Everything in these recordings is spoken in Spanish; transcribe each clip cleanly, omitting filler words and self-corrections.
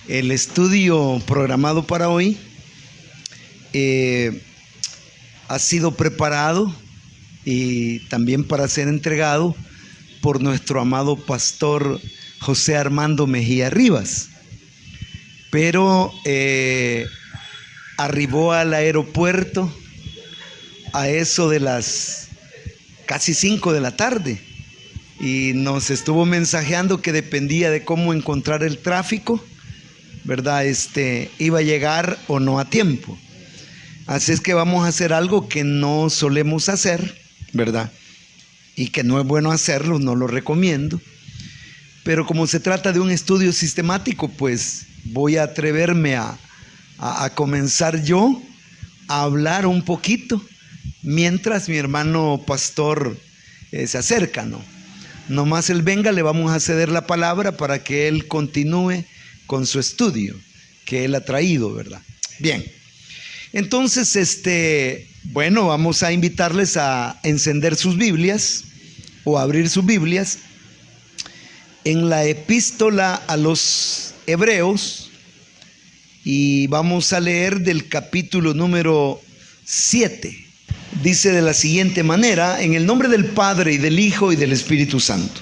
El estudio programado para hoy ha sido preparado y también para ser entregado por nuestro amado pastor José Armando Mejía Rivas, pero arribó al aeropuerto a eso de las casi 5 de la tarde y nos estuvo mensajeando que dependía de cómo encontrar el tráfico, ¿verdad? Iba a llegar o no a tiempo. Así es que vamos a hacer algo que no solemos hacer, ¿verdad? Y que no es bueno hacerlo, no lo recomiendo. Pero como se trata de un estudio sistemático, pues voy a atreverme a comenzar yo a hablar un poquito mientras mi hermano pastor se acerca, ¿no? Nomás él venga, le vamos a ceder la palabra para que él continúe con su estudio que él ha traído, ¿verdad? Bien, entonces, bueno, vamos a invitarles a encender sus Biblias o a abrir sus Biblias en la epístola a los Hebreos y vamos a leer del capítulo número 7. Dice de la siguiente manera: en el nombre del Padre y del Hijo y del Espíritu Santo.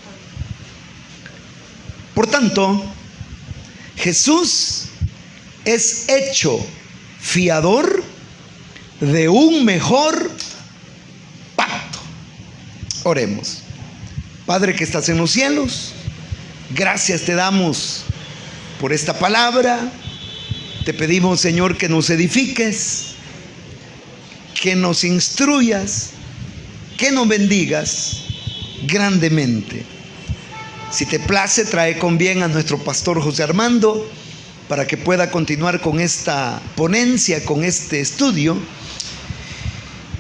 Por tanto, Jesús es hecho fiador de un mejor pacto. Oremos. Padre que estás en los cielos, gracias te damos por esta palabra. Te pedimos, Señor, que nos edifiques, que nos instruyas, que nos bendigas grandemente. Si te place, trae con bien a nuestro pastor José Armando para que pueda continuar con esta ponencia, con este estudio.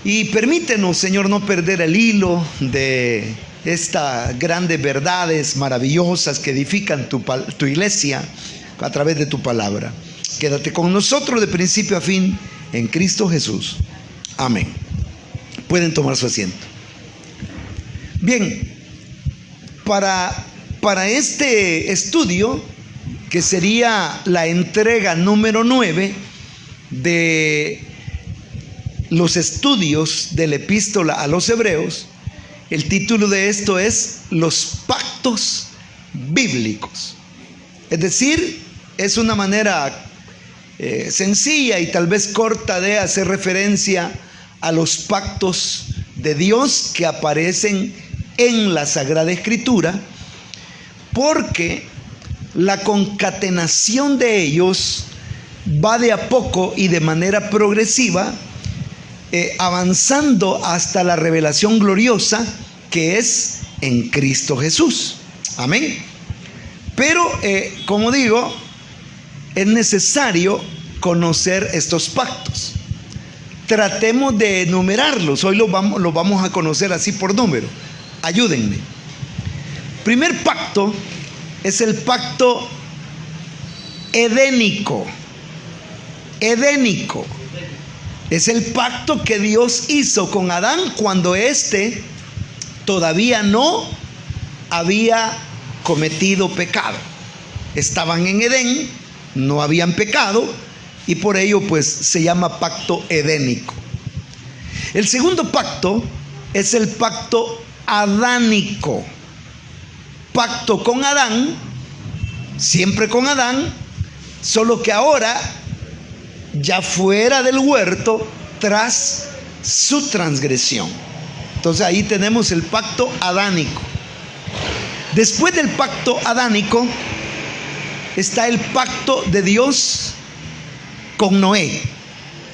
Y permítenos, Señor, no perder el hilo de estas grandes verdades maravillosas que edifican tu iglesia a través de tu palabra. Quédate con nosotros de principio a fin en Cristo Jesús. Amén. Pueden tomar su asiento. Bien, para este estudio, que sería la entrega número 9 de los estudios de la epístola a los Hebreos, el título de esto es Los pactos bíblicos. Es decir, es una manera sencilla y tal vez corta de hacer referencia a los pactos de Dios que aparecen en la Sagrada Escritura, porque la concatenación de ellos va de a poco y de manera progresiva, avanzando hasta la revelación gloriosa que es en Cristo Jesús. Amén. Pero, como digo, es necesario conocer estos pactos. Tratemos de enumerarlos. Hoy los vamos a conocer así por número. Ayúdenme. Primer pacto es el pacto edénico. Edénico. Es el pacto que Dios hizo con Adán cuando éste todavía no había cometido pecado. Estaban en Edén, no habían pecado y por ello pues se llama pacto edénico. El segundo pacto es el pacto adánico. Pacto con Adán, siempre con Adán, solo que ahora ya fuera del huerto tras su transgresión. Entonces ahí tenemos el pacto adánico. Después del pacto adánico está el pacto de Dios con Noé.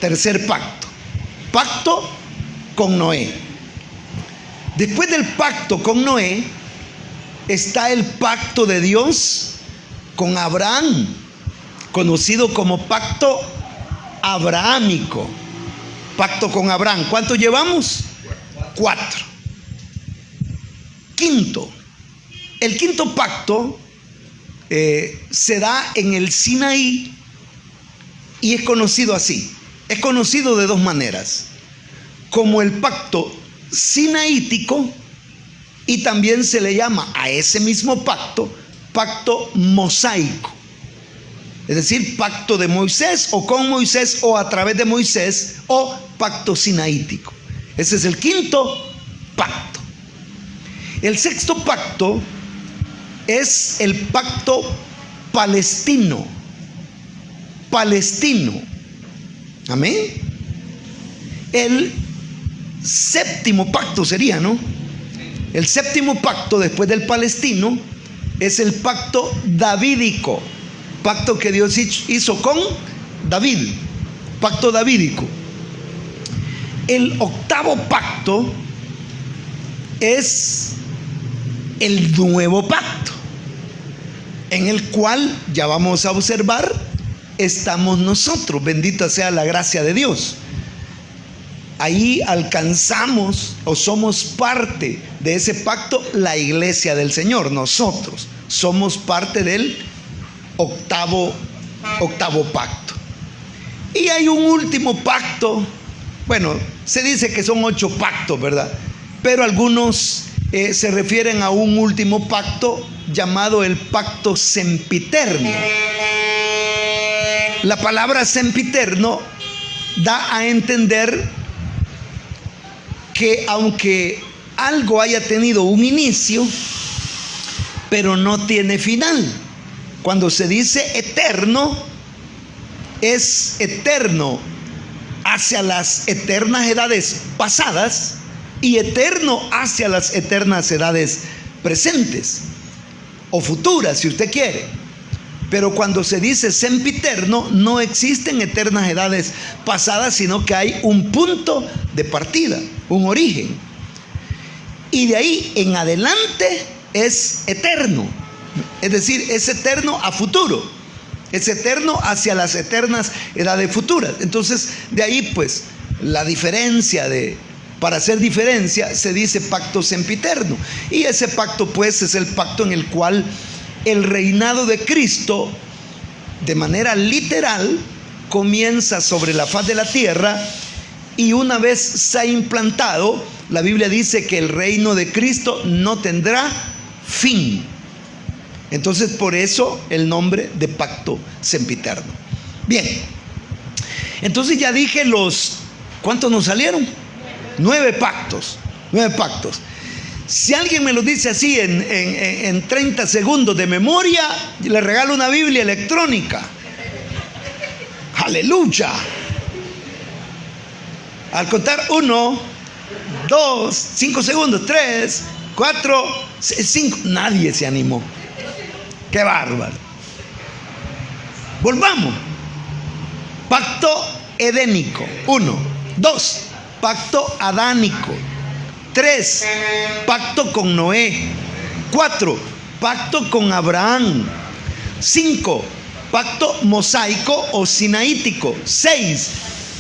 Tercer pacto. Pacto con Noé. Después del pacto con Noé está el pacto de Dios con Abraham, conocido como pacto abrahámico. Pacto con Abraham. ¿Cuánto llevamos? 4. Quinto. El quinto pacto se da en el Sinaí y es conocido así. Es conocido de dos maneras: como el pacto sinaítico, y también se le llama a ese mismo pacto pacto mosaico. Es decir, pacto de Moisés o con Moisés o a través de Moisés o pacto sinaítico. Ese es el quinto pacto. El sexto pacto es el pacto palestino. Palestino. Amén. El séptimo pacto sería, ¿no? El séptimo pacto después del palestino es el pacto davídico. Pacto que Dios hizo con David. Pacto davídico. El octavo pacto es el nuevo pacto, en el cual ya vamos a observar estamos nosotros. Bendita sea la gracia de Dios. Ahí alcanzamos o somos parte de ese pacto, la iglesia del Señor. Nosotros somos parte del octavo pacto. Y hay un último pacto. Bueno, se dice que son 8 pactos, ¿verdad? Pero algunos se refieren a un último pacto llamado el pacto sempiterno. La palabra sempiterno da a entender que aunque algo haya tenido un inicio, pero no tiene final. Cuando se dice eterno, es eterno hacia las eternas edades pasadas y eterno hacia las eternas edades presentes o futuras, si usted quiere. Pero cuando se dice sempiterno, no existen eternas edades pasadas, sino que hay un punto de partida, un origen. Y de ahí en adelante es eterno. Es decir, es eterno a futuro. Es eterno hacia las eternas edades futuras. Entonces, de ahí pues la diferencia para hacer diferencia, se dice pacto sempiterno. Y ese pacto pues es el pacto en el cual el reinado de Cristo, de manera literal, comienza sobre la faz de la tierra, y una vez se ha implantado, la Biblia dice que el reino de Cristo no tendrá fin. Entonces, por eso el nombre de pacto sempiterno. Bien, entonces ya dije ¿cuántos nos salieron? 9 pactos. 9 pactos. Si alguien me lo dice así en 30 segundos de memoria, le regalo una Biblia electrónica. Aleluya. Al contar 1, 2, 5 segundos, 3, 4, 5, nadie se animó. Qué bárbaro. Volvamos. Pacto edénico, 1. 2, pacto adánico. 3, pacto con Noé. 4, pacto con Abraham. 5, pacto mosaico o sinaítico. 6,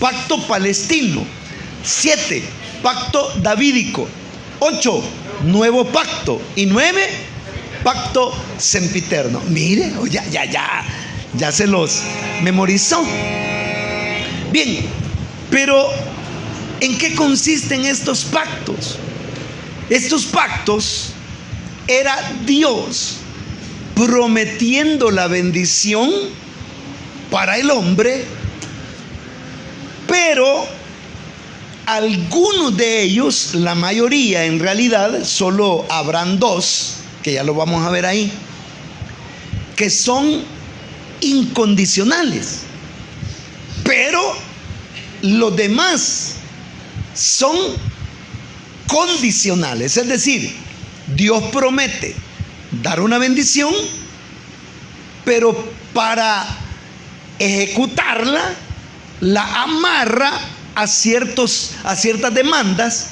pacto palestino. 7, pacto davídico. 8, nuevo pacto. Y 9, pacto sempiterno. Mire, ya se los memorizó. Bien, pero ¿en qué consisten estos pactos? Estos pactos era Dios prometiendo la bendición para el hombre, pero algunos de ellos, la mayoría en realidad, solo habrán 2, que ya lo vamos a ver ahí, que son incondicionales, pero los demás son condicionales. Es decir, Dios promete dar una bendición, pero para ejecutarla la amarra a ciertas demandas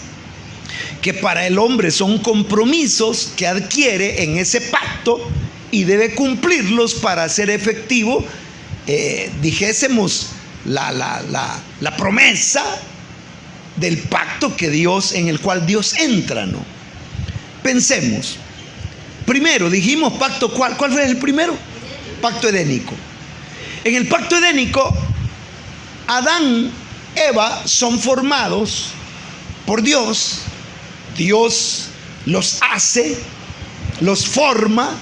que para el hombre son compromisos que adquiere en ese pacto y debe cumplirlos para hacer efectivo, dijésemos, la promesa del pacto en el cual Dios entra, ¿no? Pensemos. Primero dijimos pacto, ¿cuál fue el primero? Pacto edénico. En el pacto edénico, Adán, Eva son formados por Dios. Dios los hace, los forma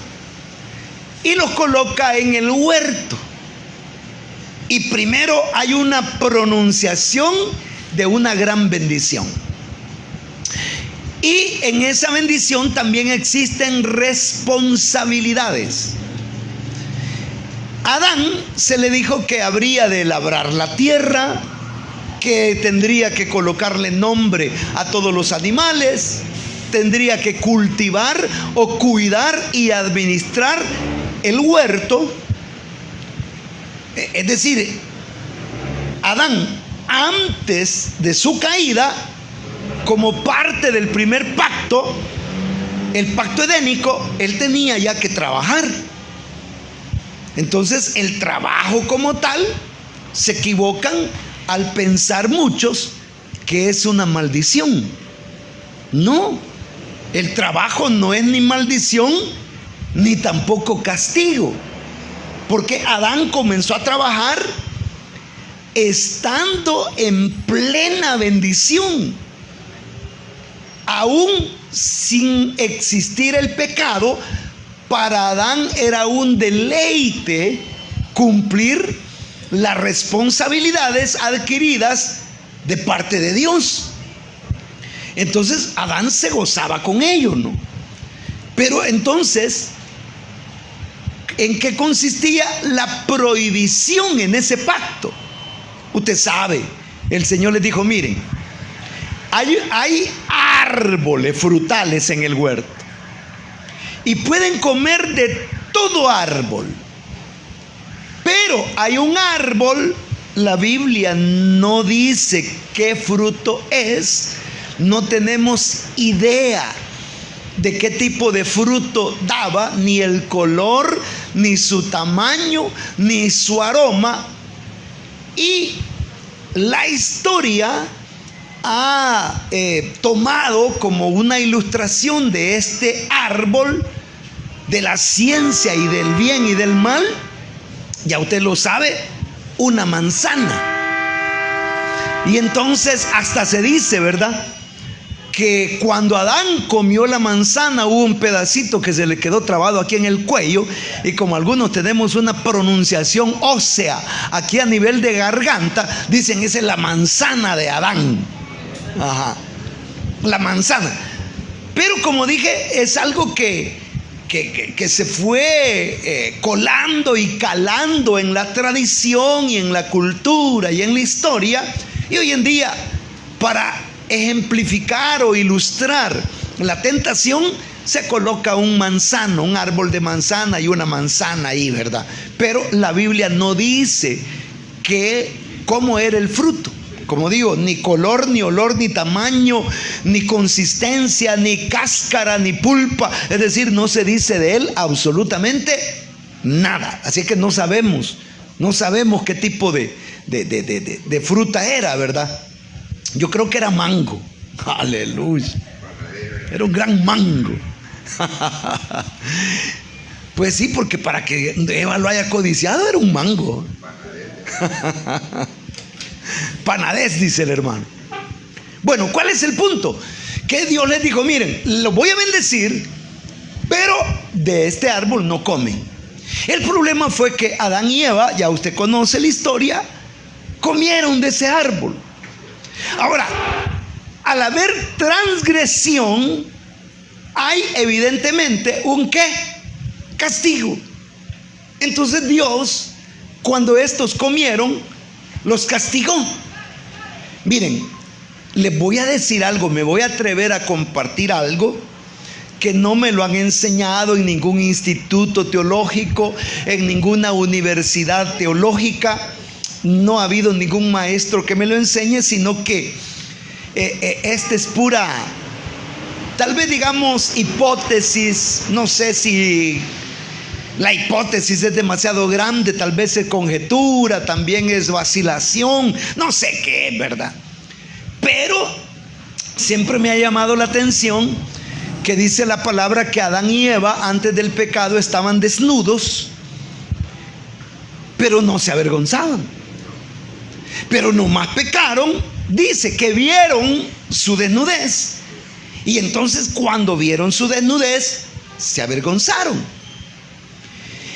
y los coloca en el huerto. Y primero hay una pronunciación de una gran bendición. Y en esa bendición también existen responsabilidades. A Adán se le dijo que habría de labrar la tierra, que tendría que colocarle nombre a todos los animales, tendría que cultivar o cuidar y administrar el huerto. Es decir, Adán, antes de su caída, como parte del primer pacto, el pacto edénico, él tenía ya que trabajar. Entonces, el trabajo como tal, se equivocan al pensar muchos que es una maldición. No, el trabajo no es ni maldición, ni tampoco castigo. Porque Adán comenzó a trabajar estando en plena bendición. Aún sin existir el pecado, para Adán era un deleite cumplir las responsabilidades adquiridas de parte de Dios. Entonces Adán se gozaba con ello, ¿no? Pero entonces, ¿en qué consistía la prohibición en ese pacto? Usted sabe, el Señor les dijo: miren, hay árboles frutales en el huerto y pueden comer de todo árbol, pero hay un árbol, la Biblia no dice qué fruto es, no tenemos idea de qué tipo de fruto daba, ni el color, ni su tamaño, ni su aroma. Y la historia ha tomado como una ilustración de este árbol, de la ciencia y del bien y del mal, ya usted lo sabe, una manzana. Y entonces hasta se dice, ¿verdad?, que cuando Adán comió la manzana hubo un pedacito que se le quedó trabado aquí en el cuello, y como algunos tenemos una pronunciación ósea aquí a nivel de garganta, dicen: esa es la manzana de Adán. Ajá, la manzana. Pero como dije, es algo que se fue colando y calando en la tradición y en la cultura y en la historia, y hoy en día, para ejemplificar o ilustrar la tentación, se coloca un manzano, un árbol de manzana y una manzana ahí, ¿verdad? Pero la Biblia no dice cómo era el fruto. Como digo, ni color, ni olor, ni tamaño, ni consistencia, ni cáscara, ni pulpa. Es decir, no se dice de él absolutamente nada. Así que no sabemos qué tipo de fruta era, ¿verdad? Yo creo que era mango. Aleluya. Era un gran mango. Pues sí, porque para que Eva lo haya codiciado era un mango. Panadez, dice el hermano. Bueno, ¿cuál es el punto? Que Dios les dijo: miren, lo voy a bendecir, pero de este árbol no comen. El problema fue que Adán y Eva, ya usted conoce la historia, comieron de ese árbol. Ahora, al haber transgresión, hay evidentemente un ¿qué? Castigo. Entonces Dios, cuando estos comieron, los castigó. Miren, les voy a decir algo, me voy a atrever a compartir algo que no me lo han enseñado en ningún instituto teológico, en ninguna universidad teológica. No ha habido ningún maestro que me lo enseñe, sino que esta es pura, tal vez digamos, hipótesis. No sé si la hipótesis es demasiado grande, tal vez es conjetura, también es vacilación, no sé qué, ¿verdad? Pero siempre me ha llamado la atención que dice la palabra que Adán y Eva antes del pecado estaban desnudos, pero no se avergonzaban. Pero nomás pecaron, dice que vieron su desnudez, y entonces cuando vieron su desnudez se avergonzaron.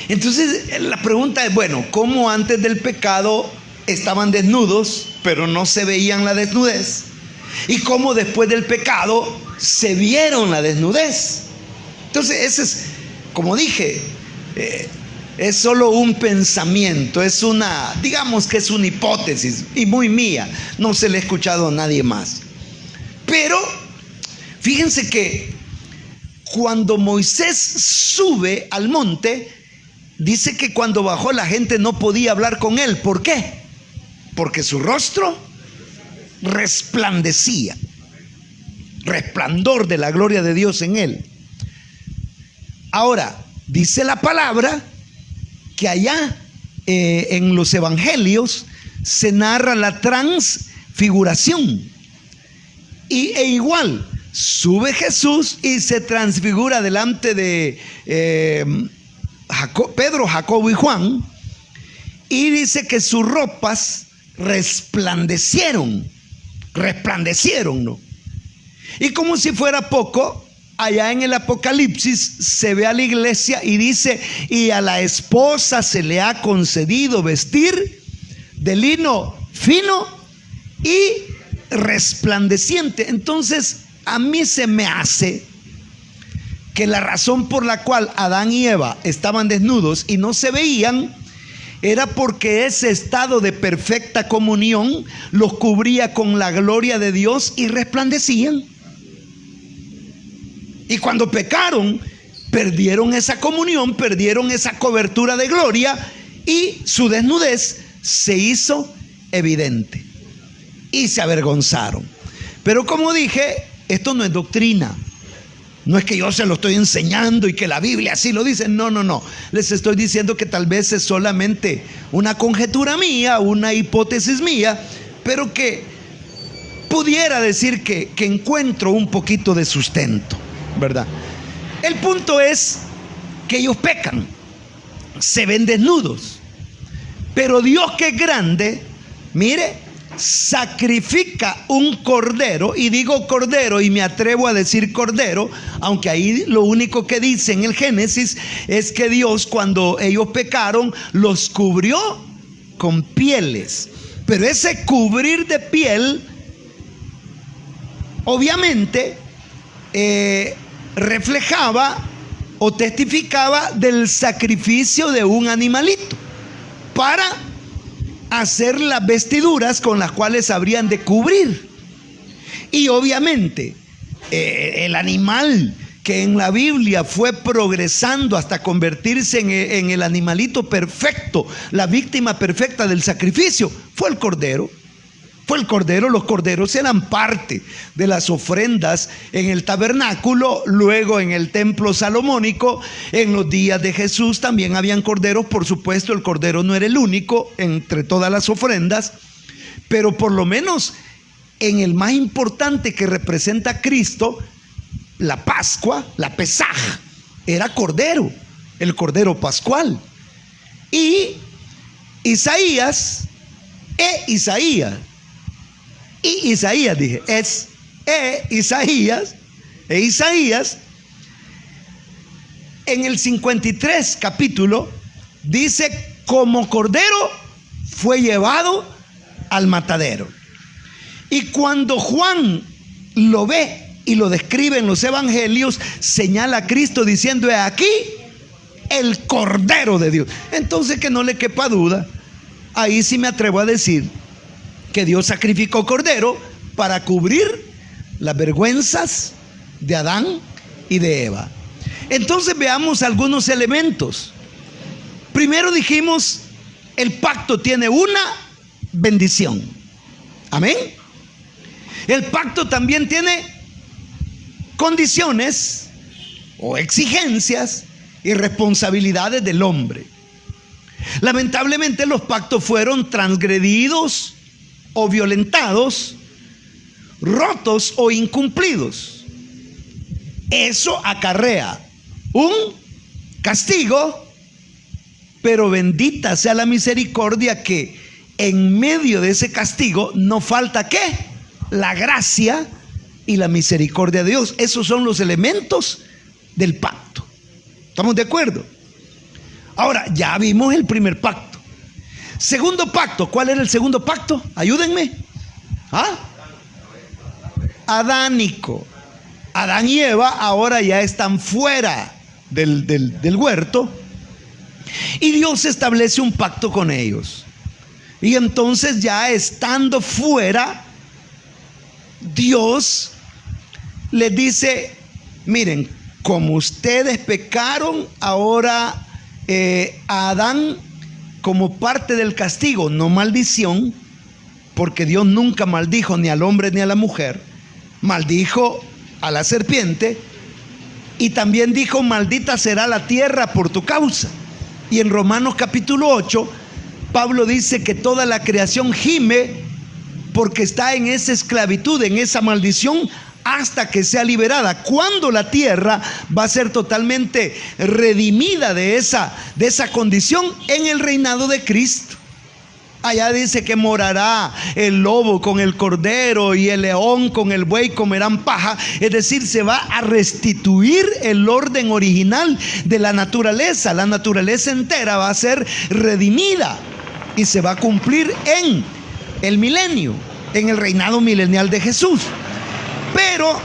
Entonces la pregunta es, bueno, ¿cómo antes del pecado estaban desnudos, pero no se veían la desnudez? ¿Y cómo después del pecado se vieron la desnudez? Entonces ese es, como dije, es solo un pensamiento, es una, digamos que es una hipótesis y muy mía, no se le he escuchado a nadie más. Pero fíjense que cuando Moisés sube al monte, dice que cuando bajó la gente no podía hablar con él. ¿Por qué? Porque su rostro resplandecía, resplandor de la gloria de Dios en él. Ahora, dice la palabra que allá en los evangelios se narra la transfiguración. E igual, sube Jesús y se transfigura delante de Pedro, Jacobo y Juan. Y dice que sus ropas resplandecieron, ¿no? Y como si fuera poco, allá en el Apocalipsis se ve a la iglesia y dice: y a la esposa se le ha concedido vestir de lino fino y resplandeciente. Entonces a mí se me hace que la razón por la cual Adán y Eva estaban desnudos y no se veían era porque ese estado de perfecta comunión los cubría con la gloria de Dios y resplandecían. Y cuando pecaron, perdieron esa comunión, perdieron esa cobertura de gloria y su desnudez se hizo evidente y se avergonzaron. Pero como dije, esto no es doctrina. No es que yo se lo estoy enseñando y que la Biblia así lo dice. No. Les estoy diciendo que tal vez es solamente una conjetura mía, una hipótesis mía, pero que pudiera decir que encuentro un poquito de sustento, ¿verdad? El punto es que ellos pecan, se ven desnudos, pero Dios, que es grande, mire, sacrifica un cordero. Y digo cordero y me atrevo a decir cordero, aunque ahí lo único que dice en el Génesis es que Dios, cuando ellos pecaron, los cubrió con pieles. Pero ese cubrir de piel obviamente reflejaba o testificaba del sacrificio de un animalito para hacer las vestiduras con las cuales habrían de cubrir. Y obviamente el animal que en la Biblia fue progresando hasta convertirse en el animalito perfecto, la víctima perfecta del sacrificio, fue el cordero. Fue el cordero. Los corderos eran parte de las ofrendas en el tabernáculo, luego en el templo salomónico. En los días de Jesús también habían corderos. Por supuesto, el cordero no era el único entre todas las ofrendas, pero por lo menos en el más importante que representa a Cristo, la Pascua, la Pesaj, era cordero, el cordero pascual. Y Isaías en el 53 capítulo dice: como cordero fue llevado al matadero. Y cuando Juan lo ve y lo describe en los evangelios, señala a Cristo diciendo: he aquí el Cordero de Dios. Entonces, que no le quepa duda, ahí sí me atrevo a decir que Dios sacrificó cordero para cubrir las vergüenzas de Adán y de Eva. Entonces veamos algunos elementos. Primero dijimos, el pacto tiene una bendición. Amén. El pacto también tiene condiciones o exigencias y responsabilidades del hombre. Lamentablemente los pactos fueron transgredidos o violentados, rotos o incumplidos. Eso acarrea un castigo, pero bendita sea la misericordia que en medio de ese castigo no falta ¿qué? La gracia y la misericordia de Dios. Esos son los elementos del pacto. ¿Estamos de acuerdo? Ahora, ya vimos el primer pacto. Segundo pacto, ¿cuál era el segundo pacto? Ayúdenme. ¿Ah? Adánico. Adán y Eva ahora ya están fuera del huerto, y Dios establece un pacto con ellos. Y entonces, ya estando fuera, Dios les dice: miren, como ustedes pecaron, ahora a Adán, como parte del castigo, no maldición, porque Dios nunca maldijo ni al hombre ni a la mujer, maldijo a la serpiente, y también dijo: maldita será la tierra por tu causa. Y en Romanos capítulo 8, Pablo dice que toda la creación gime porque está en esa esclavitud, en esa maldición, hasta que sea liberada. Cuando la tierra va a ser totalmente redimida de esa condición, en el reinado de Cristo. Allá dice que morará el lobo con el cordero, y el león con el buey comerán paja. Es decir, se va a restituir el orden original de la naturaleza. La naturaleza entera va a ser redimida y se va a cumplir en el milenio, en el reinado milenial de Jesús. Pero,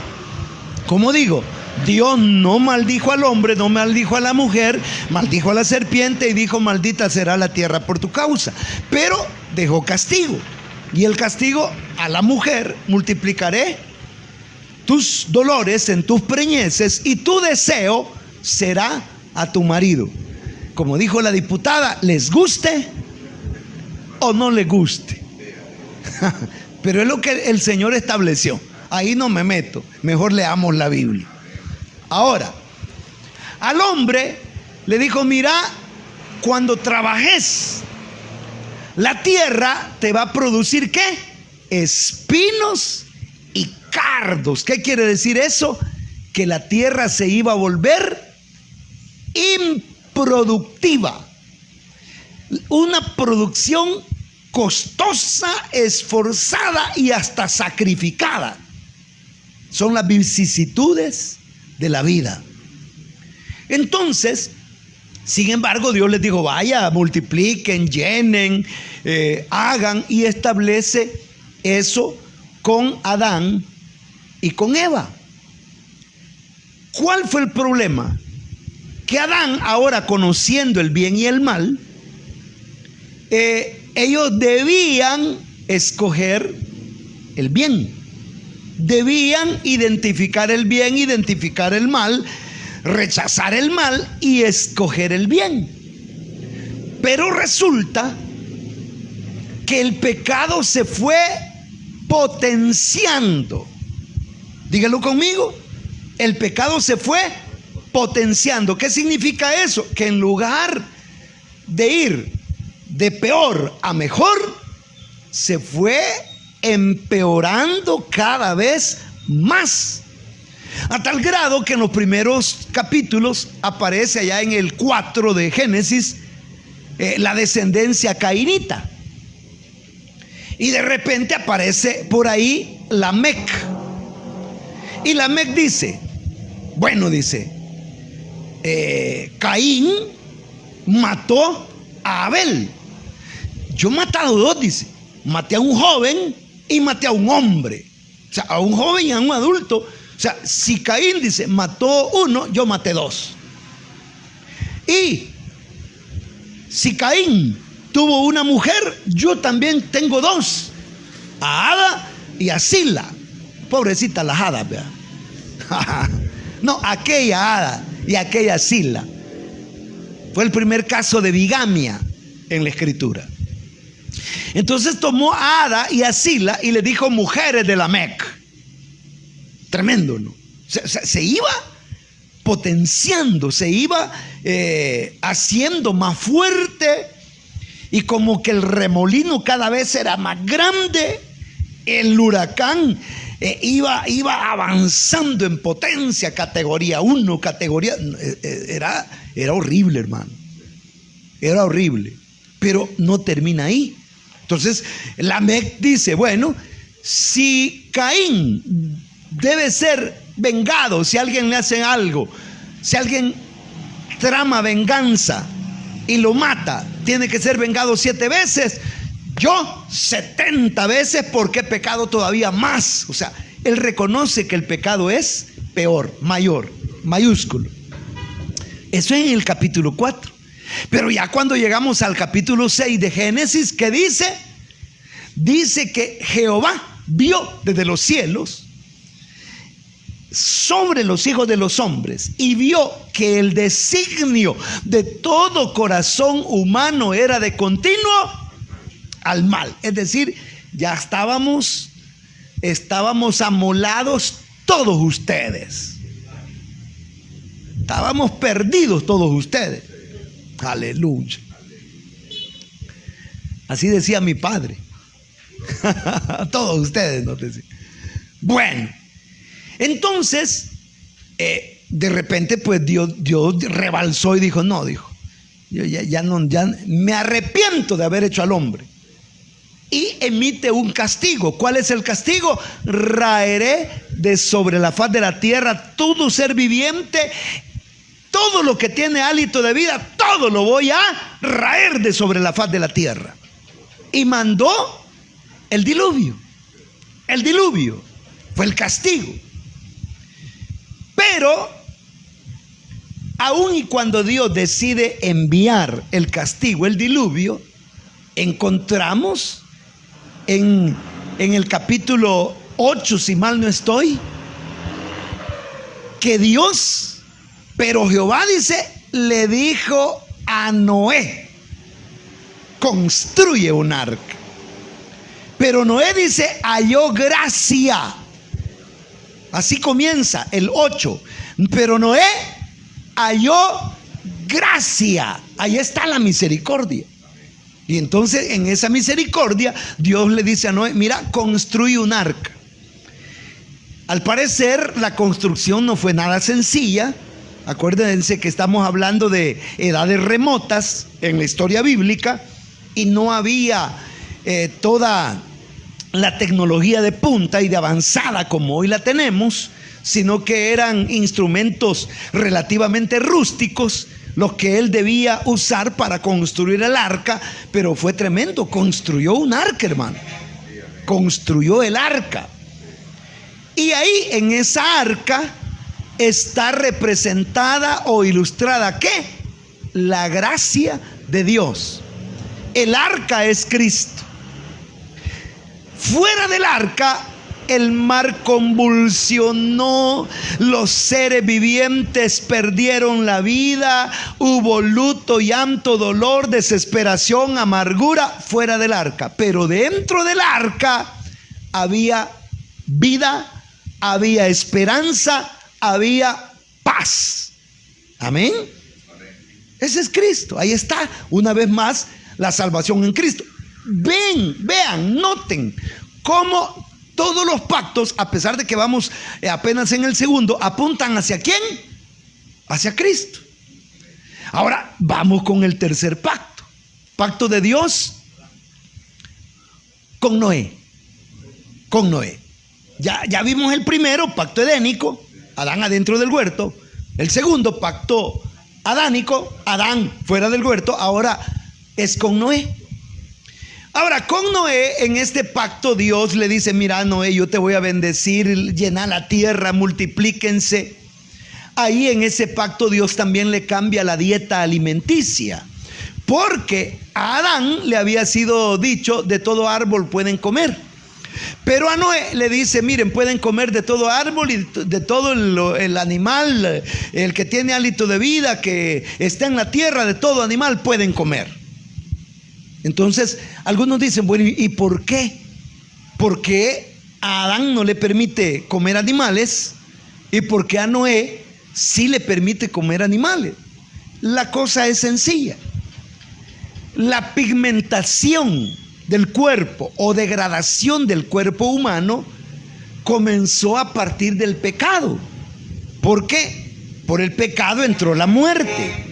como digo, Dios no maldijo al hombre, no maldijo a la mujer, maldijo a la serpiente y dijo: maldita será la tierra por tu causa. Pero dejó castigo. Y el castigo a la mujer: multiplicaré tus dolores en tus preñeces, y tu deseo será a tu marido. Como dijo la diputada, les guste o no les guste. Pero es lo que el Señor estableció. Ahí no me meto, mejor leamos la Biblia. Ahora, al hombre le dijo: mira, cuando trabajes, la tierra te va a producir ¿qué? Espinos y cardos. ¿Qué quiere decir eso? Que la tierra se iba a volver improductiva. Una producción costosa, esforzada y hasta sacrificada. Son las vicisitudes de la vida. Entonces, sin embargo, Dios les dijo: vaya, multipliquen, llenen, hagan, y establece eso con Adán y con Eva. ¿Cuál fue el problema? Que Adán, ahora conociendo el bien y el mal, ellos debían escoger el bien. Debían identificar el bien, identificar el mal, rechazar el mal y escoger el bien. Pero resulta que el pecado se fue potenciando. Dígalo conmigo. El pecado se fue potenciando. ¿Qué significa eso? Que en lugar de ir de peor a mejor, se fue empeorando cada vez más, a tal grado que en los primeros capítulos aparece allá en el 4 de Génesis la descendencia cainita, y de repente aparece por ahí Lamec, y Lamec dice: bueno, dice, Caín mató a Abel. Yo he matado dos, dice. Maté a un joven y maté a un hombre. O sea, a un joven y a un adulto. O sea, si Caín, dice, mató uno, yo maté dos. Y si Caín tuvo una mujer, yo también tengo dos: a Ada y a Sila. Pobrecita las hadas, ¿verdad? No, aquella Ada y aquella Sila. Fue el primer caso de bigamia en la Escritura. Entonces tomó a Ada y a Sila y le dijo: mujeres de Lamec. Tremendo, ¿no? Se iba potenciando, se iba haciendo más fuerte, y como que el remolino cada vez era más grande. El huracán iba avanzando en potencia, categoría 1, categoría... Era horrible, hermano. Era horrible. Pero no termina ahí. Entonces, Lamec dice: bueno, si Caín debe ser vengado, si alguien le hace algo, si alguien trama venganza y lo mata, tiene que ser vengado 7 veces. Yo 70 veces porque he pecado todavía más. O sea, él reconoce que el pecado es peor, mayor, mayúsculo. Eso es en el capítulo 4. Pero ya cuando llegamos al capítulo 6 de Génesis, ¿qué dice? Dice que Jehová vio desde los cielos sobre los hijos de los hombres y vio que el designio de todo corazón humano era de continuo al mal. Es decir, ya estábamos amolados todos ustedes. Estábamos perdidos todos ustedes. Aleluya. Así decía mi padre. Todos ustedes, no decía. Bueno, entonces de repente pues Dios rebalsó y dijo, no, dijo, yo ya me arrepiento de haber hecho al hombre. Y emite un castigo. ¿Cuál es el castigo? Raeré de sobre la faz de la tierra todo ser viviente, todo lo que tiene hálito de vida, todo lo voy a raer de sobre la faz de la tierra. Y mandó el diluvio. El diluvio fue el castigo. Pero aun y cuando Dios decide enviar el castigo, el diluvio, encontramos en el capítulo 8, si mal no estoy, que Dios, pero Jehová dice, le dijo a Noé, construye un arca. Pero Noé dice, halló gracia. Así comienza el 8. Pero Noé halló gracia. Ahí está la misericordia. Y entonces en esa misericordia Dios le dice a Noé, mira, construye un arca. Al parecer la construcción no fue nada sencilla. Acuérdense que estamos hablando de edades remotas en la historia bíblica y no había toda la tecnología de punta y de avanzada como hoy la tenemos, sino que eran instrumentos relativamente rústicos los que él debía usar para construir el arca. Pero fue tremendo, construyó un arca, hermano, construyó el arca. Y ahí en esa arca está representada o ilustrada ¿qué? La gracia de Dios. El arca es Cristo. Fuera del arca, el mar convulsionó, los seres vivientes perdieron la vida, hubo luto, llanto, dolor, desesperación, amargura fuera del arca. Pero dentro del arca había vida, había esperanza, había paz. Amén. Ese es Cristo. Ahí está, una vez más, la salvación en Cristo. Vean, noten cómo todos los pactos, a pesar de que vamos apenas en el segundo, apuntan ¿hacia quién? Hacia Cristo. Ahora vamos con el tercer pacto. Pacto de Dios con Noé. Con Noé. Ya vimos el primero, pacto edénico, Adán adentro del huerto. El segundo, pacto adánico, Adán fuera del huerto. Ahora es con Noé. Ahora, con Noé, en este pacto, Dios le dice, mira, Noé, yo te voy a bendecir, llena la tierra, multiplíquense. Ahí en ese pacto Dios también le cambia la dieta alimenticia, porque a Adán le había sido dicho, de todo árbol pueden comer. Pero a Noé le dice, miren, pueden comer de todo árbol y de todo el animal, el que tiene hálito de vida, que está en la tierra, de todo animal pueden comer. Entonces, algunos dicen, bueno, ¿y por qué? ¿Por qué a Adán no le permite comer animales y por qué a Noé sí le permite comer animales? La cosa es sencilla. La pigmentación del cuerpo o degradación del cuerpo humano comenzó a partir del pecado. ¿Por qué? Por el pecado entró la muerte.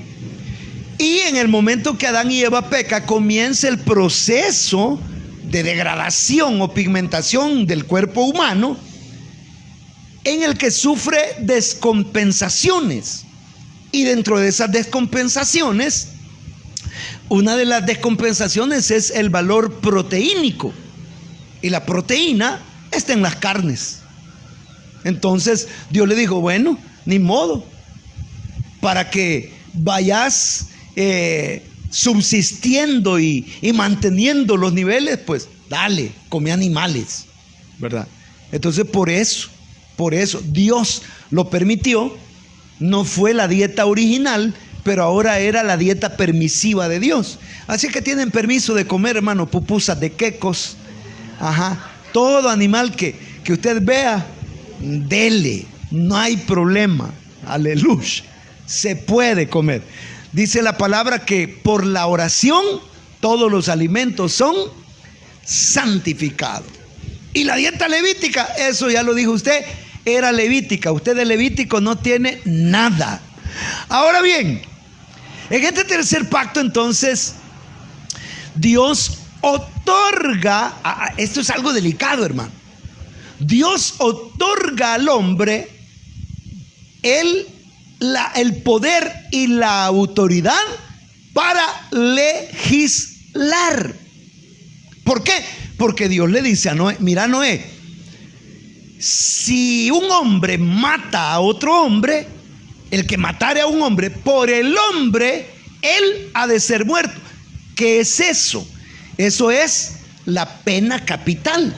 Y en el momento que Adán y Eva pecan, comienza el proceso de degradación o pigmentación del cuerpo humano, en el que sufre descompensaciones. Y dentro de esas descompensaciones una de las descompensaciones es el valor proteínico. Y la proteína está en las carnes. Entonces Dios le dijo, bueno, ni modo, para que vayas subsistiendo y manteniendo los niveles, pues dale, come animales, ¿verdad? Entonces por eso Dios lo permitió. No fue la dieta original, pero ahora era la dieta permisiva de Dios. Así que tienen permiso de comer, hermano, pupusas de quecos, todo animal que usted vea, dele, no hay problema, aleluya, se puede comer. Dice la palabra que por la oración todos los alimentos son santificados. Y la dieta levítica, eso ya lo dijo usted, era levítica. Usted de levítico no tiene nada. Ahora bien, en este tercer pacto entonces Dios otorga, esto es algo delicado, hermano. Dios otorga al hombre el poder y la autoridad para legislar. ¿Por qué? Porque Dios le dice a Noé, mira Noé, si un hombre mata a otro hombre, el que matare a un hombre, por el hombre, él ha de ser muerto. ¿Qué es eso? Eso es la pena capital,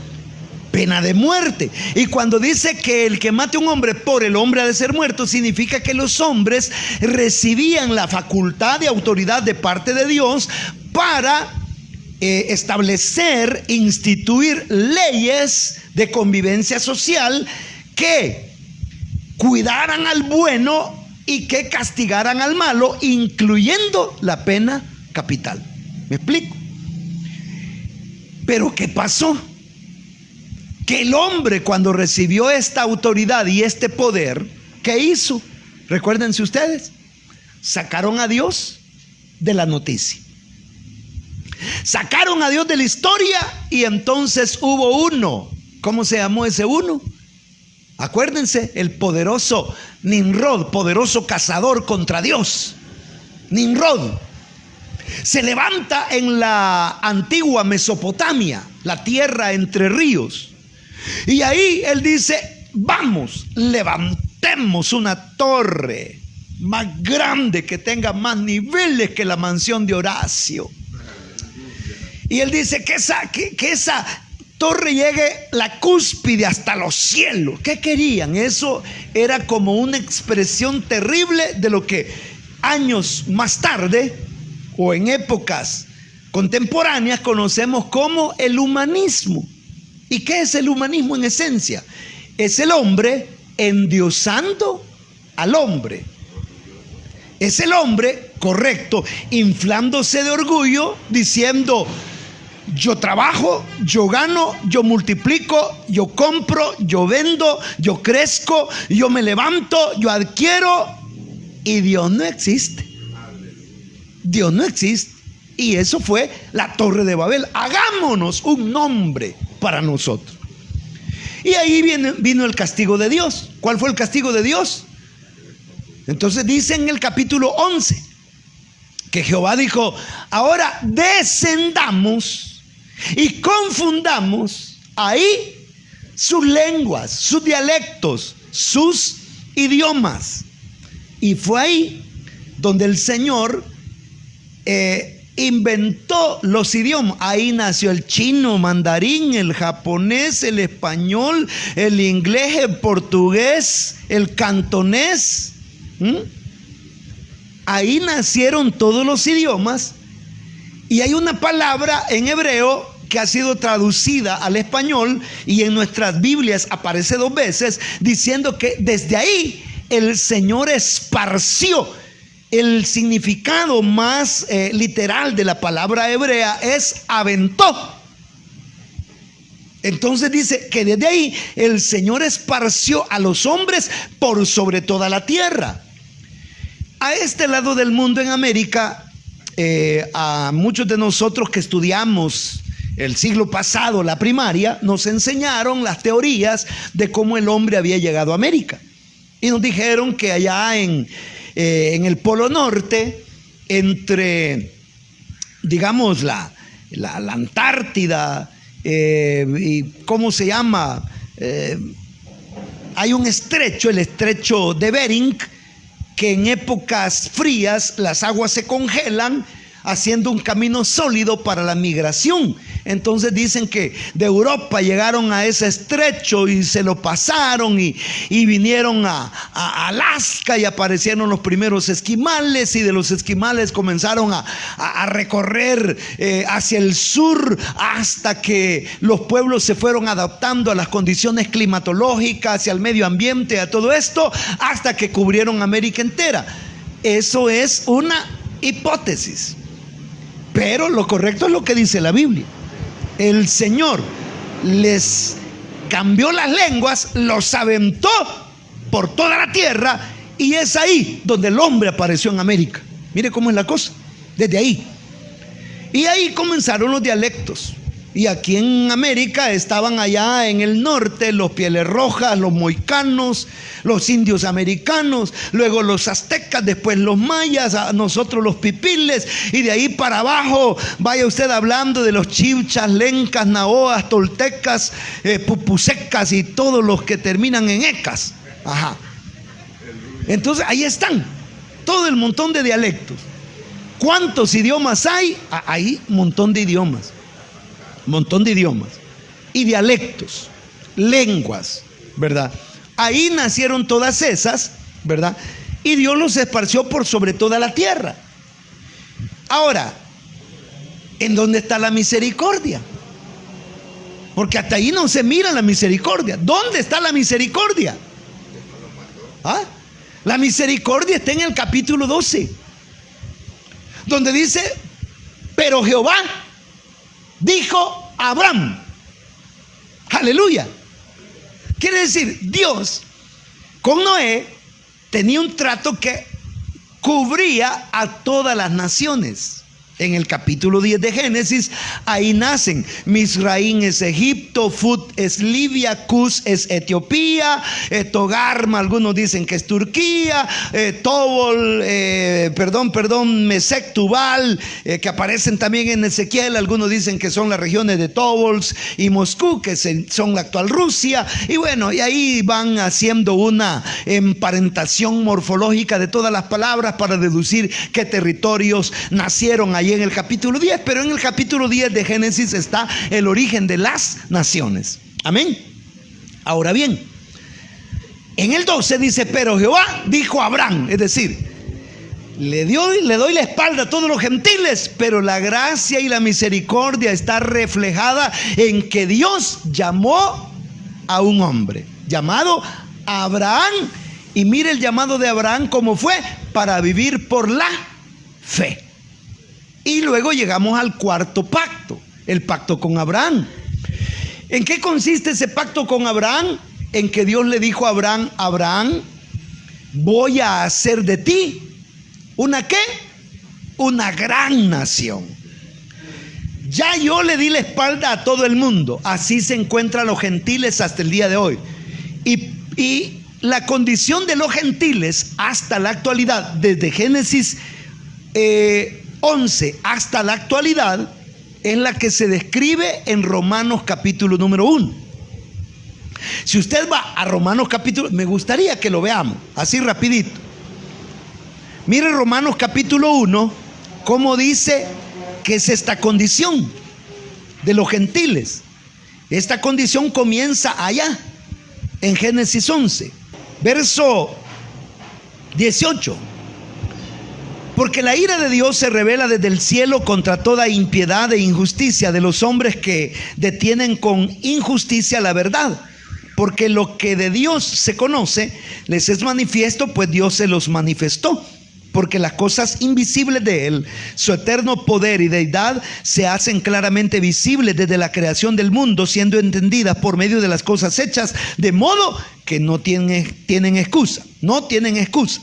pena de muerte. Y cuando dice que el que mate a un hombre por el hombre ha de ser muerto, significa que los hombres recibían la facultad de autoridad de parte de Dios para establecer, instituir leyes de convivencia social que cuidaran al bueno y que castigaran al malo, incluyendo la pena capital. ¿Me explico? Pero ¿qué pasó? Que el hombre, cuando recibió esta autoridad y este poder, ¿qué hizo? Recuérdense ustedes, sacaron a Dios de la noticia, sacaron a Dios de la historia, y entonces hubo uno. ¿Cómo se llamó ese uno? Acuérdense, el poderoso Nimrod, poderoso cazador contra Dios. Nimrod se levanta en la antigua Mesopotamia, la tierra entre ríos, y ahí él dice, vamos, levantemos una torre más grande, que tenga más niveles que la mansión de Horacio. Y él dice que esa torre llegue la cúspide hasta los cielos. ¿Qué querían? Eso era como una expresión terrible de lo que años más tarde, o en épocas contemporáneas, conocemos como el humanismo. ¿Y qué es el humanismo en esencia? Es el hombre endiosando al hombre. Es el hombre, correcto, inflándose de orgullo, diciendo, yo trabajo, yo gano, yo multiplico, yo compro, yo vendo, yo crezco, yo me levanto, yo adquiero, y Dios no existe. Dios no existe. Y eso fue la Torre de Babel. Hagámonos un nombre para nosotros. Y ahí vino el castigo de Dios. ¿Cuál fue el castigo de Dios? Entonces dice en el capítulo 11 que Jehová dijo, ahora descendamos y confundamos ahí sus lenguas, sus dialectos, sus idiomas. Y fue ahí donde el Señor inventó los idiomas. Ahí nació el chino, mandarín, el japonés, el español, el inglés, el portugués, el cantonés. Ahí nacieron todos los idiomas. Y hay una palabra en hebreo que ha sido traducida al español, y en nuestras Biblias aparece 2 veces, diciendo que desde ahí el Señor esparció. El significado más literal de la palabra hebrea es aventó. Entonces dice que desde ahí el Señor esparció a los hombres por sobre toda la tierra. A este lado del mundo, en América, a muchos de nosotros que estudiamos el siglo pasado la primaria, nos enseñaron las teorías de cómo el hombre había llegado a América. Y nos dijeron que allá en el Polo Norte, entre digamos, la Antártida, y ¿cómo se llama? Hay un estrecho, el estrecho de Bering, que en épocas frías las aguas se congelan, haciendo un camino sólido para la migración. Entonces dicen que de Europa llegaron a ese estrecho y se lo pasaron y vinieron a Alaska, y aparecieron los primeros esquimales, y de los esquimales comenzaron a recorrer hacia el sur, hasta que los pueblos se fueron adaptando a las condiciones climatológicas y al medio ambiente, a todo esto, hasta que cubrieron América entera. Eso es una hipótesis, pero lo correcto es lo que dice la Biblia. El Señor les cambió las lenguas, los aventó por toda la tierra, y es ahí donde el hombre apareció en América. Mire cómo es la cosa, desde ahí. Y ahí comenzaron los dialectos. Y aquí en América estaban allá en el norte los pieles rojas, los mohicanos, los indios americanos, luego los aztecas, después los mayas, nosotros los pipiles, y de ahí para abajo vaya usted hablando de los chibchas, lencas, naoas, toltecas, pupusecas y todos los que terminan en ecas. Ajá. Entonces ahí están todo el montón de dialectos. ¿Cuántos idiomas hay? Hay un montón de idiomas. Montón de idiomas y dialectos, lenguas, ¿verdad? Ahí nacieron todas esas, ¿verdad? Y Dios los esparció por sobre toda la tierra. Ahora, ¿en dónde está la misericordia? Porque hasta ahí no se mira la misericordia. ¿Dónde está la misericordia? ¿Ah? La misericordia está en el capítulo 12, donde dice: pero Jehová dijo a Abraham. Aleluya. Quiere decir, Dios con Noé tenía un trato que cubría a todas las naciones. En el capítulo 10 de Génesis, ahí nacen. Misraín es Egipto, Fut es Libia, Cus es Etiopía, Togarma, algunos dicen que es Turquía, Tobol, Mesec, Tubal, que aparecen también en Ezequiel. Algunos dicen que son las regiones de Tobols y Moscú, que son la actual Rusia. Y bueno, y ahí van haciendo una emparentación morfológica de todas las palabras para deducir qué territorios nacieron allí en el capítulo 10, pero en el capítulo 10 de Génesis está el origen de las naciones. Amén. Ahora bien, en el 12 dice: pero Jehová dijo a Abraham, es decir, le doy la espalda a todos los gentiles, pero la gracia y la misericordia está reflejada en que Dios llamó a un hombre llamado Abraham, y mire el llamado de Abraham cómo fue: para vivir por la fe. Y luego llegamos al cuarto pacto, el pacto con Abraham. ¿En qué consiste ese pacto con Abraham? En que Dios le dijo a Abraham: Abraham, voy a hacer de ti ¿una qué? Una gran nación. Ya yo le di la espalda a todo el mundo. Así se encuentran los gentiles hasta el día de hoy. Y la condición de los gentiles hasta la actualidad, desde Génesis 11 hasta la actualidad, es la que se describe en Romanos capítulo número 1. Si usted va a Romanos capítulo, me gustaría que lo veamos así rapidito. Mire Romanos capítulo 1, cómo dice que es esta condición de los gentiles. Esta condición comienza allá en Génesis 11, verso 18. Porque la ira de Dios se revela desde el cielo contra toda impiedad e injusticia de los hombres que detienen con injusticia la verdad. Porque lo que de Dios se conoce les es manifiesto, pues Dios se los manifestó. Porque las cosas invisibles de Él, su eterno poder y deidad, se hacen claramente visibles desde la creación del mundo, siendo entendidas por medio de las cosas hechas, de modo que no tienen excusa. No tienen excusa.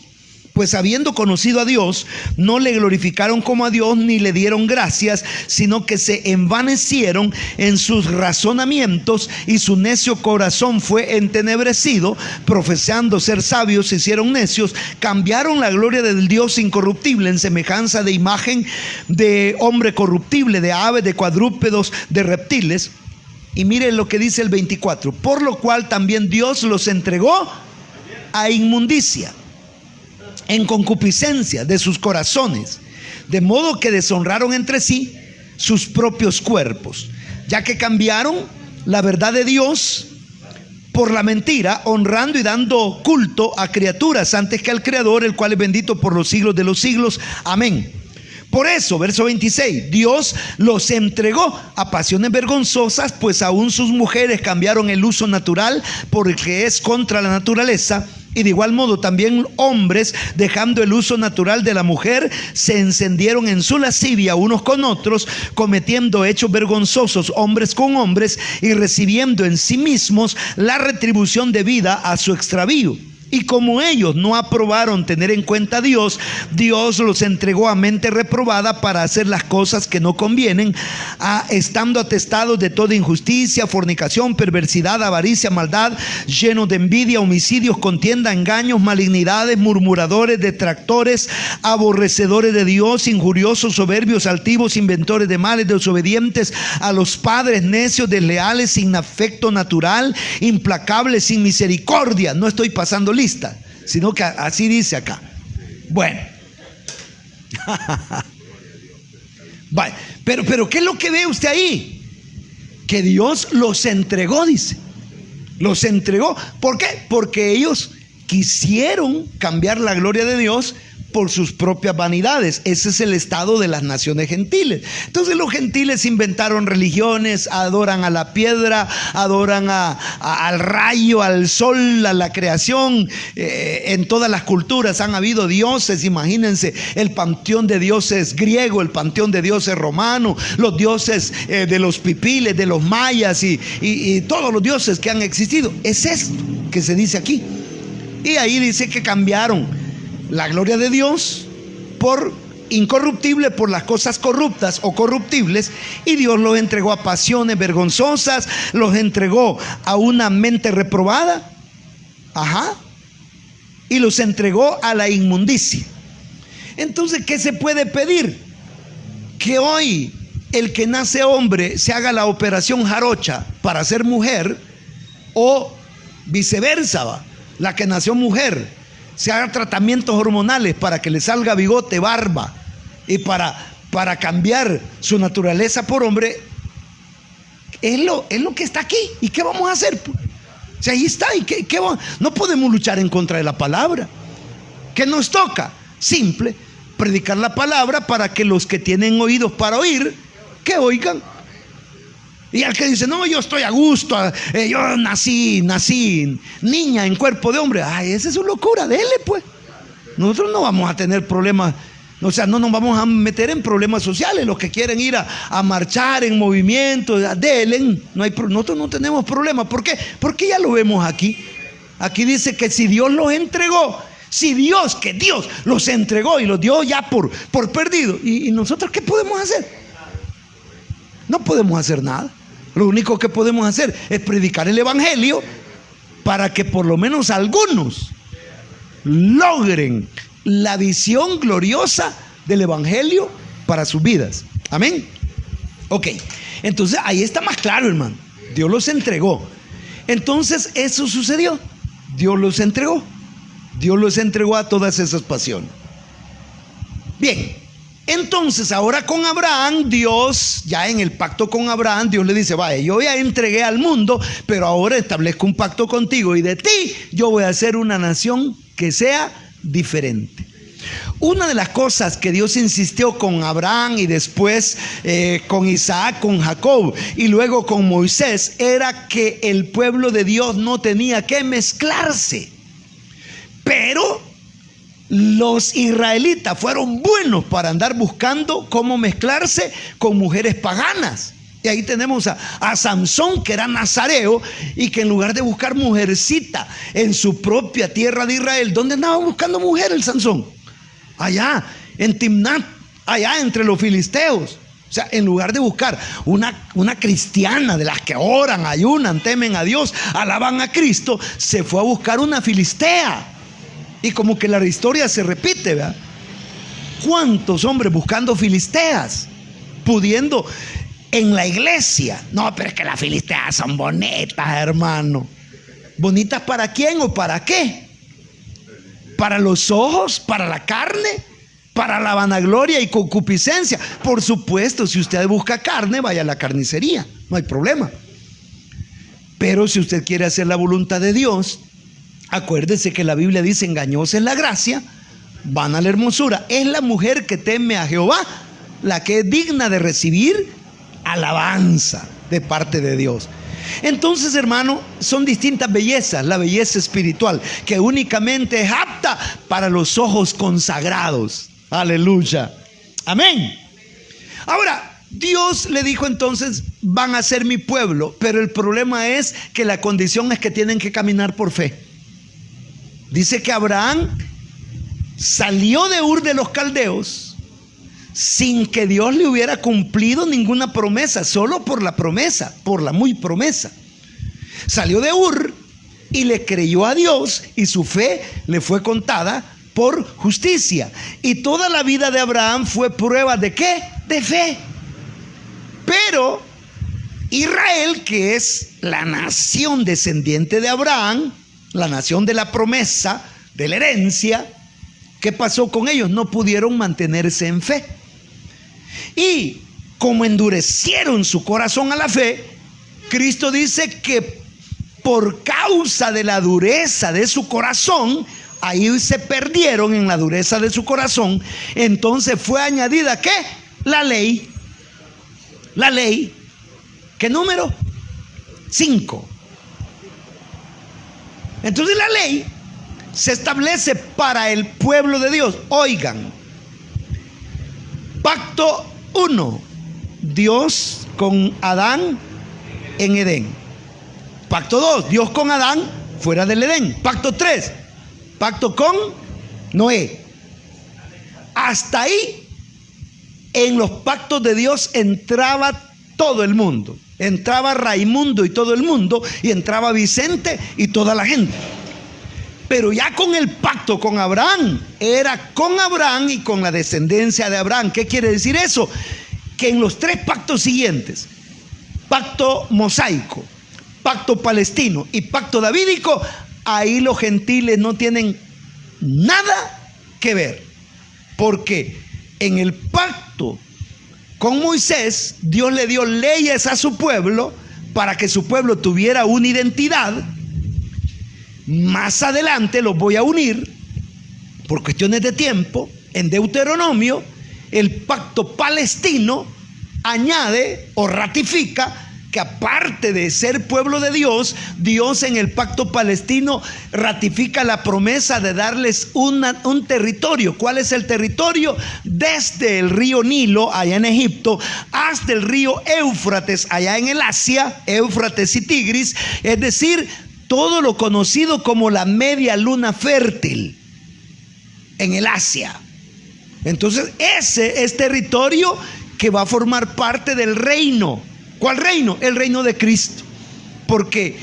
Pues habiendo conocido a Dios, no le glorificaron como a Dios ni le dieron gracias, sino que se envanecieron en sus razonamientos y su necio corazón fue entenebrecido. Profesando ser sabios, se hicieron necios, cambiaron la gloria del Dios incorruptible en semejanza de imagen de hombre corruptible, de aves, de cuadrúpedos, de reptiles. Y miren lo que dice el 24: por lo cual también Dios los entregó a inmundicia en concupiscencia de sus corazones, de modo que deshonraron entre sí sus propios cuerpos, ya que cambiaron la verdad de Dios por la mentira, honrando y dando culto a criaturas antes que al Creador, el cual es bendito por los siglos de los siglos. Amén. Por eso, verso 26, Dios los entregó a pasiones vergonzosas, pues aún sus mujeres cambiaron el uso natural por el que es contra la naturaleza. Y de igual modo también hombres, dejando el uso natural de la mujer, se encendieron en su lascivia unos con otros, cometiendo hechos vergonzosos hombres con hombres y recibiendo en sí mismos la retribución debida a su extravío. Y como ellos no aprobaron tener en cuenta a Dios, Dios los entregó a mente reprobada para hacer las cosas que no convienen, estando atestados de toda injusticia, fornicación, perversidad, avaricia, maldad, llenos de envidia, homicidios, contienda, engaños, malignidades, murmuradores, detractores, aborrecedores de Dios, injuriosos, soberbios, altivos, inventores de males, desobedientes a los padres, necios, desleales, sin afecto natural, implacables, sin misericordia. No estoy pasando lista, sino que así dice acá. Bueno, vale. Pero ¿qué es lo que ve usted ahí? Que Dios los entregó, dice. Los entregó. ¿Por qué? Porque ellos quisieron cambiar la gloria de Dios por sus propias vanidades. Ese es el estado de las naciones gentiles. Entonces los gentiles inventaron religiones, adoran a la piedra, adoran al rayo, al sol, a la creación. En todas las culturas han habido dioses. Imagínense el panteón de dioses griego, el panteón de dioses romano, los dioses de los pipiles, de los mayas y todos los dioses que han existido. Es esto que se dice aquí. Y ahí dice que cambiaron la gloria de Dios por incorruptible, por las cosas corruptas o corruptibles, y Dios los entregó a pasiones vergonzosas, los entregó a una mente reprobada, y los entregó a la inmundicia. Entonces, ¿qué se puede pedir? Que hoy el que nace hombre se haga la operación jarocha para ser mujer, o viceversa, la que nació mujer se haga tratamientos hormonales para que le salga bigote, barba, y para cambiar su naturaleza por hombre. Es lo que está aquí. ¿Y qué vamos a hacer? O sea, ahí está. ¿Y qué vamos? No podemos luchar en contra de la palabra. ¿Qué nos toca? Simple, predicar la palabra para que los que tienen oídos para oír, que oigan. Y al que dice, no, yo estoy a gusto, yo nací niña en cuerpo de hombre, esa es su locura, dele pues. Nosotros no vamos a tener problemas, o sea, no nos vamos a meter en problemas sociales. Los que quieren ir a marchar en movimiento, delen, nosotros no tenemos problemas. ¿Por qué? Porque ya lo vemos aquí. Aquí dice que si Dios los entregó, que Dios los entregó y los dio ya por perdido, ¿y nosotros qué podemos hacer? No podemos hacer nada. Lo único que podemos hacer es predicar el evangelio para que por lo menos algunos logren la visión gloriosa del evangelio para sus vidas. Amén. Ok, entonces ahí está más claro, hermano. Dios los entregó. Entonces eso sucedió. Dios los entregó. Dios los entregó a todas esas pasiones. Bien. Entonces ahora con Abraham, Dios, ya en el pacto con Abraham, Dios le dice, vaya, yo ya entregué al mundo, pero ahora establezco un pacto contigo, y de ti yo voy a hacer una nación que sea diferente. Una de las cosas que Dios insistió con Abraham y después con Isaac, con Jacob y luego con Moisés, era que el pueblo de Dios no tenía que mezclarse. Pero los israelitas fueron buenos para andar buscando cómo mezclarse con mujeres paganas. Y ahí tenemos a Samson, que era nazareo y que en lugar de buscar mujercita en su propia tierra de Israel, ¿dónde andaba buscando mujer el Sansón? Allá en Timnat, allá entre los filisteos. O sea, en lugar de buscar una cristiana de las que oran, ayunan, temen a Dios, alaban a Cristo, se fue a buscar una filistea. Y como que la historia se repite, ¿verdad? ¿Cuántos hombres buscando filisteas? Pudiendo en la iglesia. No, pero es que las filisteas son bonitas, hermano. ¿Bonitas para quién o para qué? ¿Para los ojos? ¿Para la carne? ¿Para la vanagloria y concupiscencia? Por supuesto, si usted busca carne, vaya a la carnicería, no hay problema. Pero si usted quiere hacer la voluntad de Dios, acuérdese que la Biblia dice: engañosa es la gracia, vana la hermosura. Es la mujer que teme a Jehová la que es digna de recibir alabanza de parte de Dios. Entonces, hermano, son distintas bellezas. La belleza espiritual, que únicamente es apta para los ojos consagrados. Aleluya, amén. Ahora, Dios le dijo entonces: van a ser mi pueblo, pero el problema es que la condición es que tienen que caminar por fe. Dice que Abraham salió de Ur de los Caldeos sin que Dios le hubiera cumplido ninguna promesa, solo por la promesa, por la muy promesa. Salió de Ur y le creyó a Dios, y su fe le fue contada por justicia. Y toda la vida de Abraham fue prueba ¿de qué? De fe. Pero Israel, que es la nación descendiente de Abraham, la nación de la promesa, de la herencia, ¿qué pasó con ellos? No pudieron mantenerse en fe. Y como endurecieron su corazón a la fe, Cristo dice que por causa de la dureza de su corazón, ahí se perdieron en la dureza de su corazón. Entonces fue añadida ¿qué? La ley. La ley. ¿Qué número? 5. Entonces la ley se establece para el pueblo de Dios. Oigan, pacto 1, Dios con Adán en Edén. Pacto 2, Dios con Adán fuera del Edén. Pacto 3, pacto con Noé. Hasta ahí, en los pactos de Dios entraba todo el mundo. Entraba Raimundo y todo el mundo, y entraba Vicente y toda la gente. Pero ya con el pacto con Abraham, era con Abraham y con la descendencia de Abraham. ¿Qué quiere decir eso? Que en los 3 pactos siguientes, pacto mosaico, pacto palestino y pacto davídico, ahí los gentiles no tienen nada que ver. Porque en el pacto con Moisés, Dios le dio leyes a su pueblo para que su pueblo tuviera una identidad. Más adelante los voy a unir por cuestiones de tiempo. En Deuteronomio, el pacto palestino añade o ratifica que aparte de ser pueblo de Dios, Dios en el pacto palestino ratifica la promesa de darles un territorio. ¿Cuál es el territorio? Desde el río Nilo, allá en Egipto, hasta el río Éufrates, allá en el Asia, Éufrates y Tigris, es decir, todo lo conocido como la media luna fértil en el Asia. Entonces ese es territorio que va a formar parte del reino. ¿Cuál reino? El reino de Cristo. Porque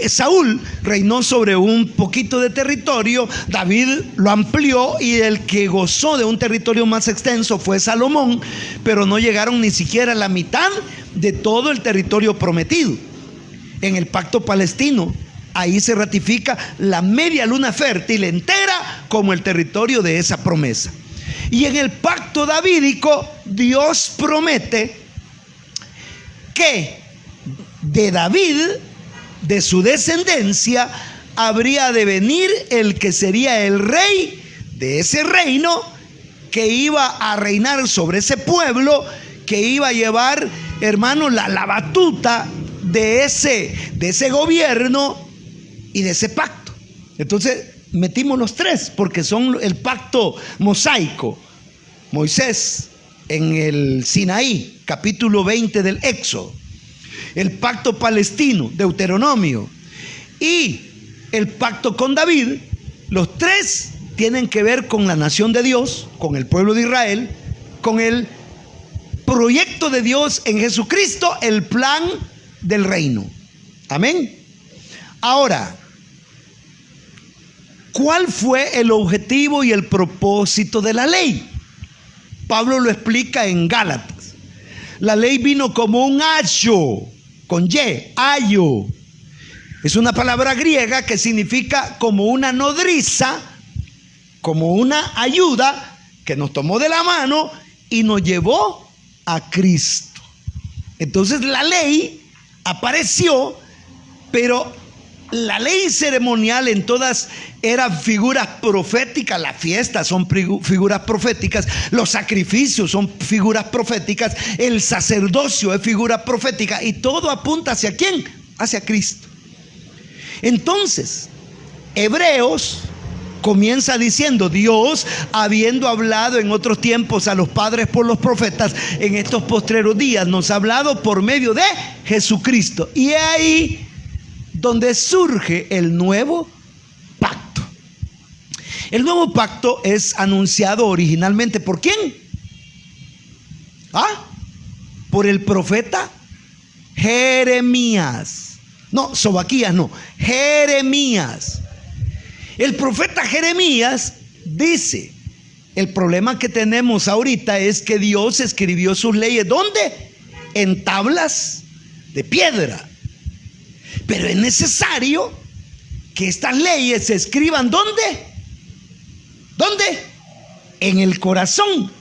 Saúl reinó sobre un poquito de territorio, David lo amplió, y el que gozó de un territorio más extenso fue Salomón, pero no llegaron ni siquiera a la mitad de todo el territorio prometido. En el pacto palestino, ahí se ratifica la media luna fértil entera como el territorio de esa promesa. Y en el pacto davídico, Dios promete que de David, de su descendencia, habría de venir el que sería el rey de ese reino, que iba a reinar sobre ese pueblo, que iba a llevar, hermano, la batuta de ese gobierno y de ese pacto. Entonces metimos los 3 porque son el pacto mosaico: Moisés, en el Sinaí, capítulo 20 del Éxodo, el pacto palestino, Deuteronomio, y el pacto con David. Los tres tienen que ver con la nación de Dios, con el pueblo de Israel, con el proyecto de Dios en Jesucristo, el plan del reino. Amén. Ahora, ¿cuál fue el objetivo y el propósito de la ley? Pablo lo explica en Gálatas. La ley vino como un ayo, con Y, ayo. Es una palabra griega que significa como una nodriza, como una ayuda que nos tomó de la mano y nos llevó a Cristo. Entonces la ley apareció, pero la ley ceremonial en todas eran figuras proféticas. Las fiestas son figuras proféticas, los sacrificios son figuras proféticas, el sacerdocio es figura profética, y todo apunta ¿hacia quién? Hacia Cristo. Entonces, Hebreos comienza diciendo: Dios, habiendo hablado en otros tiempos a los padres por los profetas, en estos postreros días nos ha hablado por medio de Jesucristo. Y es ahí donde surge el nuevo pacto. El nuevo pacto es anunciado originalmente ¿por quién? Por el profeta Jeremías. No, Sobaquías no, Jeremías. El profeta Jeremías dice: el problema que tenemos ahorita es que Dios escribió sus leyes, ¿dónde? En tablas de piedra. Pero es necesario que estas leyes se escriban ¿dónde? ¿Dónde? En el corazón.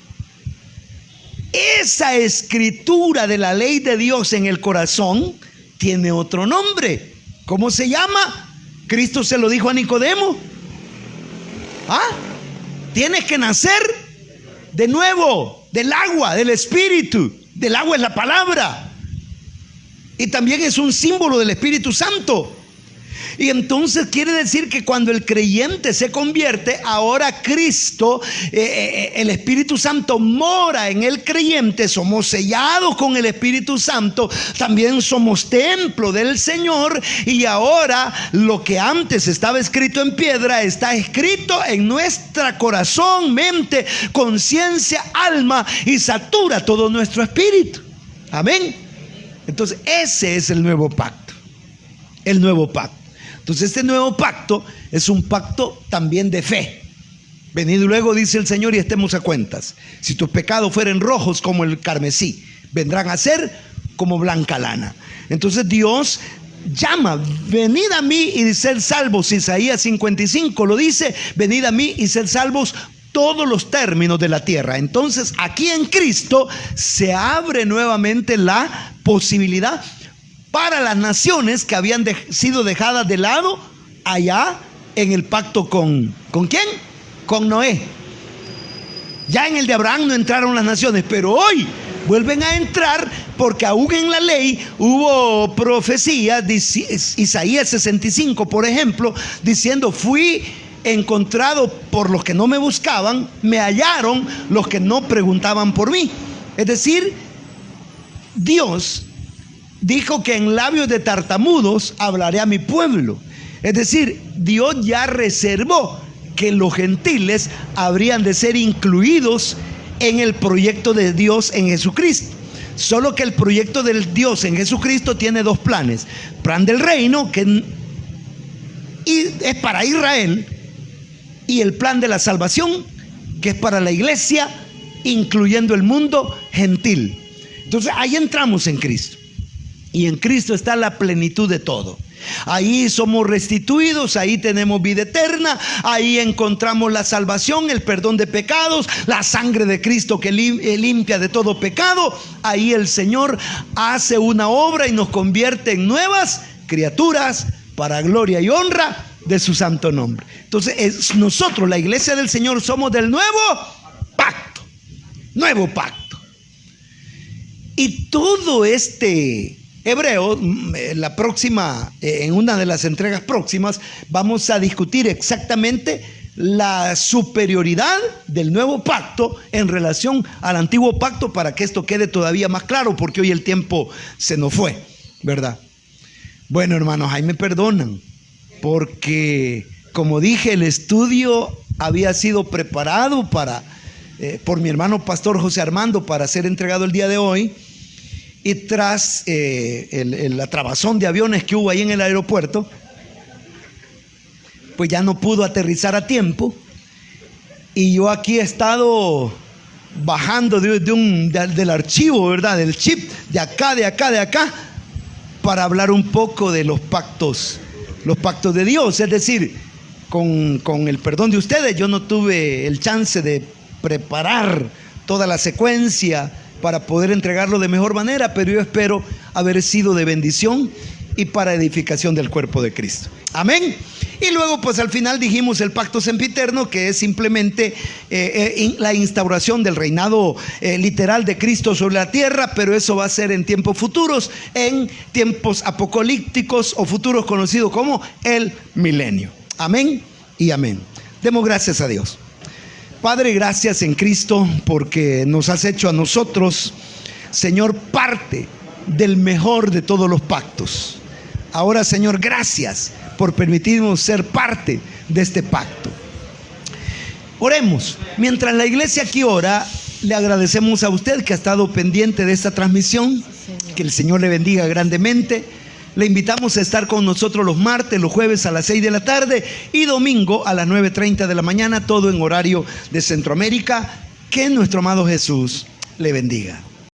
Esa escritura de la ley de Dios en el corazón tiene otro nombre. ¿Cómo se llama? Cristo se lo dijo a Nicodemo. Tienes que nacer de nuevo, del agua, del Espíritu. Del agua es la palabra, y también es un símbolo del Espíritu Santo. Y entonces quiere decir que cuando el creyente se convierte, ahora Cristo, el Espíritu Santo mora en el creyente, somos sellados con el Espíritu Santo, también somos templo del Señor, y ahora lo que antes estaba escrito en piedra está escrito en nuestro corazón, mente, conciencia, alma, y satura todo nuestro espíritu. Amén. Entonces ese es el nuevo pacto. El nuevo pacto. Entonces este nuevo pacto es un pacto también de fe. Venid luego, dice el Señor, y estemos a cuentas. Si tus pecados fueren rojos como el carmesí, vendrán a ser como blanca lana. Entonces Dios llama: venid a mí y sed salvos. Isaías 55 lo dice: venid a mí y sed salvos todos los términos de la tierra. Entonces aquí en Cristo se abre nuevamente la posibilidad para las naciones que habían sido dejadas de lado allá en el pacto ¿con quién? Con Noé. Ya en el de Abraham no entraron las naciones, pero hoy vuelven a entrar, porque aún en la ley hubo profecías. Isaías 65, por ejemplo, diciendo: fui encontrado por los que no me buscaban, me hallaron los que no preguntaban por mí. Es decir, Dios dijo que en labios de tartamudos hablaré a mi pueblo. Es decir, Dios ya reservó que los gentiles habrían de ser incluidos en el proyecto de Dios en Jesucristo. Solo que el proyecto del Dios en Jesucristo tiene dos planes: plan del reino, que es para Israel, y el plan de la salvación, que es para la iglesia, incluyendo el mundo gentil. Entonces ahí entramos en Cristo. Y en Cristo está la plenitud de todo. Ahí somos restituidos, ahí tenemos vida eterna, ahí encontramos la salvación, el perdón de pecados, la sangre de Cristo que limpia de todo pecado. Ahí el Señor hace una obra y nos convierte en nuevas criaturas para gloria y honra de su santo nombre. Entonces nosotros, la iglesia del Señor, somos del nuevo pacto. Nuevo pacto. Y todo este Hebreo, la próxima, en una de las entregas próximas, vamos a discutir exactamente la superioridad del nuevo pacto en relación al antiguo pacto, para que esto quede todavía más claro, porque hoy el tiempo se nos fue, ¿verdad? Bueno, hermanos, ahí me perdonan, porque como dije, el estudio había sido preparado por mi hermano pastor José Armando para ser entregado el día de hoy, y tras la trabazón de aviones que hubo ahí en el aeropuerto, pues ya no pudo aterrizar a tiempo, y yo aquí he estado bajando del archivo, ¿verdad? Del chip, de acá, para hablar un poco de los pactos de Dios. Es decir, con el perdón de ustedes, yo no tuve el chance de preparar toda la secuencia para poder entregarlo de mejor manera, pero yo espero haber sido de bendición y para edificación del cuerpo de Cristo. Amén. Y luego pues al final dijimos el pacto sempiterno, que es simplemente la instauración del reinado literal de Cristo sobre la tierra, pero eso va a ser en tiempos futuros, en tiempos apocalípticos o futuros, conocidos como el milenio. Amén y amén. Demos gracias a Dios. Padre, gracias en Cristo porque nos has hecho a nosotros, Señor, parte del mejor de todos los pactos. Ahora, Señor, gracias por permitirnos ser parte de este pacto. Oremos. Mientras la iglesia aquí ora, le agradecemos a usted que ha estado pendiente de esta transmisión. Que el Señor le bendiga grandemente. Le invitamos a estar con nosotros los martes, los jueves a las 6 de la tarde y domingo a las 9:30 de la mañana, todo en horario de Centroamérica. Que nuestro amado Jesús le bendiga.